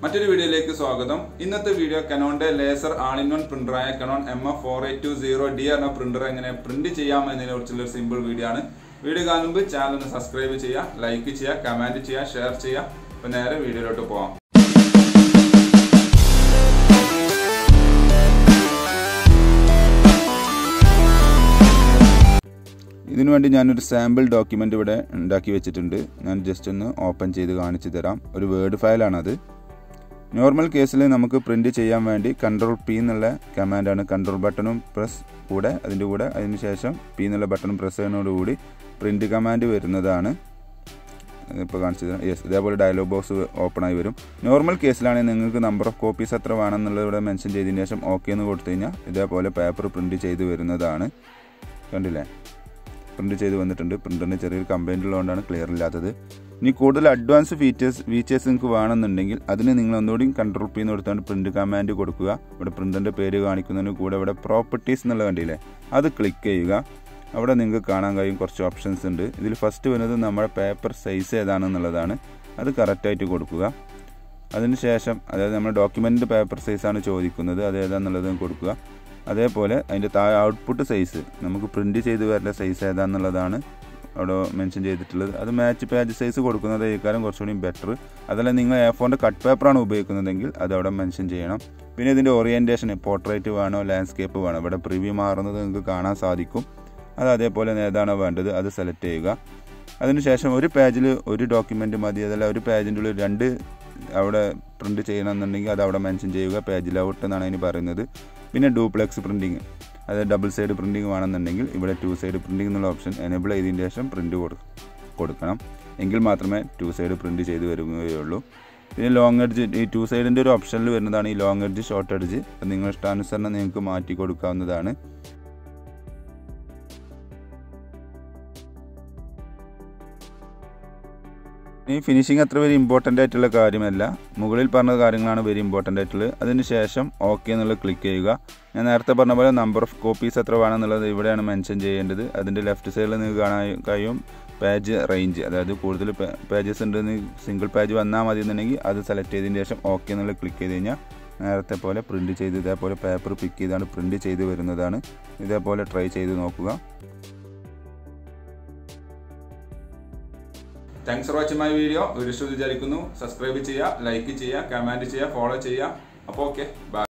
മറ്റൊരു വീഡിയോയിലേക്ക് സ്വാഗതം. ഇന്നത്തെ വീഡിയോ Canonന്റെ ലേസർ ആൾ-ഇൻ-വൺ പ്രിന്ററായ Canon MF4820d എന്ന പ്രിന്റർ എങ്ങനെ പ്രിന്റ് ചെയ്യാം എന്നതിനെക്കുറിച്ചുള്ള ഒരു സിമ്പിൾ വീഡിയോ ആണ്. വീഡിയോ കാണുമ്പോൾ ചാനൽ ഒന്ന് സബ്സ്ക്രൈബ് ചെയ്യുക, ലൈക്ക് ചെയ്യുക, കമന്റ് ചെയ്യുക, ഷെയർ ചെയ്യുക. അപ്പോൾ നേരെ വീഡിയോയിലോട്ട് പോകാം. ഇതിനുവേണ്ടി ഞാനൊരു സാമ്പിൾ ഡോക്യുമെൻ്റ് ഇവിടെ ഉണ്ടാക്കി വെച്ചിട്ടുണ്ട്. ഞാൻ ജസ്റ്റ് ഒന്ന് ഓപ്പൺ ചെയ്ത് കാണിച്ചു തരാം. ഒരു വേർഡ് ഫയലാണത്. നോർമൽ കേസിൽ നമുക്ക് പ്രിന്റ് ചെയ്യാൻ വേണ്ടി Ctrl+P എന്നുള്ള കമാൻഡാണ്. കൺട്രോൾ ബട്ടണും പ്രസ് കൂടെ അതിന് ശേഷം P എന്നുള്ള ബട്ടണും പ്രസ് ചെയ്യുന്നതോടുകൂടി പ്രിന്റ് കമാൻഡ് വരുന്നതാണ്. ഇപ്പോൾ കാണിച്ചു തരാം. യെസ്, ഇതേപോലെ ഡയലോഗ് ബോക്സ് ഓപ്പൺ ആയി വരും. നോർമൽ കേസിലാണെങ്കിൽ നിങ്ങൾക്ക് നമ്പർ ഓഫ് കോപ്പീസ് എത്ര വേണമെന്നുള്ളത് ഇവിടെ മെൻഷൻ ചെയ്തതിന് ശേഷം ഓക്കെ എന്ന് കൊടുത്തു കഴിഞ്ഞാൽ ഇതേപോലെ പേപ്പർ പ്രിന്റ് ചെയ്ത് വരുന്നതാണ്. കണ്ടില്ലേ, പ്രിന്റ് ചെയ്ത് വന്നിട്ടുണ്ട്. പ്രിന്ററിന് ചെറിയൊരു കംപ്ലൈൻറ്റ് ഉള്ളതുകൊണ്ടാണ് ക്ലിയർ ഇല്ലാത്തത്. ഇനി കൂടുതൽ അഡ്വാൻസ് ഫീച്ചേഴ്സ് നിങ്ങൾക്ക് വേണമെന്നുണ്ടെങ്കിൽ അതിന് നിങ്ങൾ ഒന്നുകൂടി Ctrl+P എന്ന് കൊടുത്തുകൊണ്ട് പ്രിന്റ് കമാൻഡ് കൊടുക്കുക. ഇവിടെ പ്രിന്ററിൻ്റെ പേര് കാണിക്കുന്നതിന് കൂടെ ഇവിടെ പ്രോപ്പർട്ടീസ് എന്നുള്ള കണ്ടില്ലേ, അത് ക്ലിക്ക് ചെയ്യുക. അവിടെ നിങ്ങൾക്ക് കാണാൻ കഴിയും കുറച്ച് ഓപ്ഷൻസ് ഉണ്ട്. ഇതിൽ ഫസ്റ്റ് വരുന്നത് നമ്മുടെ പേപ്പർ സൈസ് ഏതാണെന്നുള്ളതാണ്. അത് കറക്റ്റായിട്ട് കൊടുക്കുക. അതിനുശേഷം അതായത് നമ്മുടെ ഡോക്യുമെൻ്റ് പേപ്പർ സൈസാണ് ചോദിക്കുന്നത്, അത് ഏതാണെന്നുള്ളത് കൊടുക്കുക. അതേപോലെ അതിൻ്റെ താഴെ ഔട്ട്പുട്ട് സൈസ് നമുക്ക് പ്രിന്റ് ചെയ്ത് വരേണ്ട സൈസ് ഏതാണെന്നുള്ളതാണ് അവിടെ മെൻഷൻ ചെയ്തിട്ടുള്ളത്. അത് മാച്ച് പേജ് സൈസ് കൊടുക്കുന്നത് ഏക്കാരം കുറച്ചുകൂടി ബെറ്റർ. അതല്ല നിങ്ങൾ A4ൻ്റെ കട്ട് പേപ്പറാണ് ഉപയോഗിക്കുന്നതെങ്കിൽ അത് അവിടെ മെൻഷൻ ചെയ്യണം. പിന്നെ ഇതിൻ്റെ ഓറിയൻറ്റേഷൻ പോർട്രേറ്റ് വേണോ ലാൻഡ്സ്കേപ്പ് വേണോ, ഇവിടെ പ്രിവ്യൂ മാറുന്നത് നിങ്ങൾക്ക് കാണാൻ സാധിക്കും. അത് അതേപോലെ ഏതാണോ വേണ്ടത് അത് സെലക്ട് ചെയ്യുക. അതിനുശേഷം ഒരു പേജിൽ ഒരു ഡോക്യുമെൻ്റ് മതി, അതല്ല ഒരു പേജിൻ്റെ ഉള്ളിൽ രണ്ട് അവിടെ പ്രിന്റ് ചെയ്യണമെന്നുണ്ടെങ്കിൽ അത് അവിടെ മെൻഷൻ ചെയ്യുക. പേജ് ഔട്ട് എന്നാണ് അതിന് പറയുന്നത്. പിന്നെ ഡ്യൂപ്ലെക്സ് പ്രിൻറ്റിങ്, അതായത് ഡബിൾ സൈഡ് പ്രിൻറ്റിങ് വേണമെന്നുണ്ടെങ്കിൽ ഇവിടെ 2 സൈഡ് പ്രിൻറ്റിംഗ് എന്നുള്ള ഓപ്ഷൻ എനേബിൾ ചെയ്തതിന് ശേഷം പ്രിൻറ്റ് കൊടുക്കണം. എങ്കിൽ മാത്രമേ 2 സൈഡ് പ്രിൻറ്റ് ചെയ്ത് വരികയുള്ളൂ. പിന്നെ ലോങ് എഡ്ജ്, ഈ 2 സൈഡിൻ്റെ ഒരു ഓപ്ഷനിൽ വരുന്നതാണ് ഈ ലോങ് എഡ്ജ്, ഷോർട്ട് എഡ്ജ്. അത് നിങ്ങളുടെ ഇഷ്ടാനുസരണം നിങ്ങൾക്ക് മാറ്റി കൊടുക്കാവുന്നതാണ്. ഈ ഫിനിഷിങ് അത്ര വെരി ഇമ്പോർട്ടൻ്റ് ആയിട്ടുള്ള കാര്യമല്ല. മുകളിൽ പറഞ്ഞ കാര്യങ്ങളാണ് വെരി ഇമ്പോർട്ടൻ്റ് ആയിട്ടുള്ളത്. അതിനുശേഷം ഓക്കെ എന്നുള്ളത് ക്ലിക്ക് ചെയ്യുക. ഞാൻ നേരത്തെ പറഞ്ഞ പോലെ നമ്പർ ഓഫ് കോപ്പീസ് എത്ര വേണമെന്നുള്ളത് ഇവിടെയാണ് മെൻഷൻ ചെയ്യേണ്ടത്. അതിൻ്റെ ലെഫ്റ്റ് സൈഡിൽ നിങ്ങൾക്ക് കാണാൻ കഴിയും പേജ് റേഞ്ച്, അതായത് കൂടുതൽ പേജസ് ഉണ്ടെന്ന് സിംഗിൾ പേജ് വന്നാൽ മതി എന്നുണ്ടെങ്കിൽ അത് സെലക്ട് ചെയ്തതിന് ശേഷം ഓക്കെ എന്നുള്ളത് ക്ലിക്ക് ചെയ്ത് കഴിഞ്ഞാൽ നേരത്തെ പോലെ പ്രിൻറ്റ് ചെയ്ത് ഇതേപോലെ പേപ്പർ പിക്ക് ചെയ്താണ് പ്രിൻറ്റ് ചെയ്ത് വരുന്നതാണ്. ഇതേപോലെ ട്രൈ ചെയ്ത് നോക്കുക. Thanks for watching my video. വിചാരിക്കുന്നു സബ്സ്ക്രൈബ് ചെയ്യുക, ലൈക്ക് ചെയ്യുക, കമൻറ്റ് ചെയ്യുക, ഫോളോ ചെയ്യുക. അപ്പോൾ ഓക്കെ, ബൈ.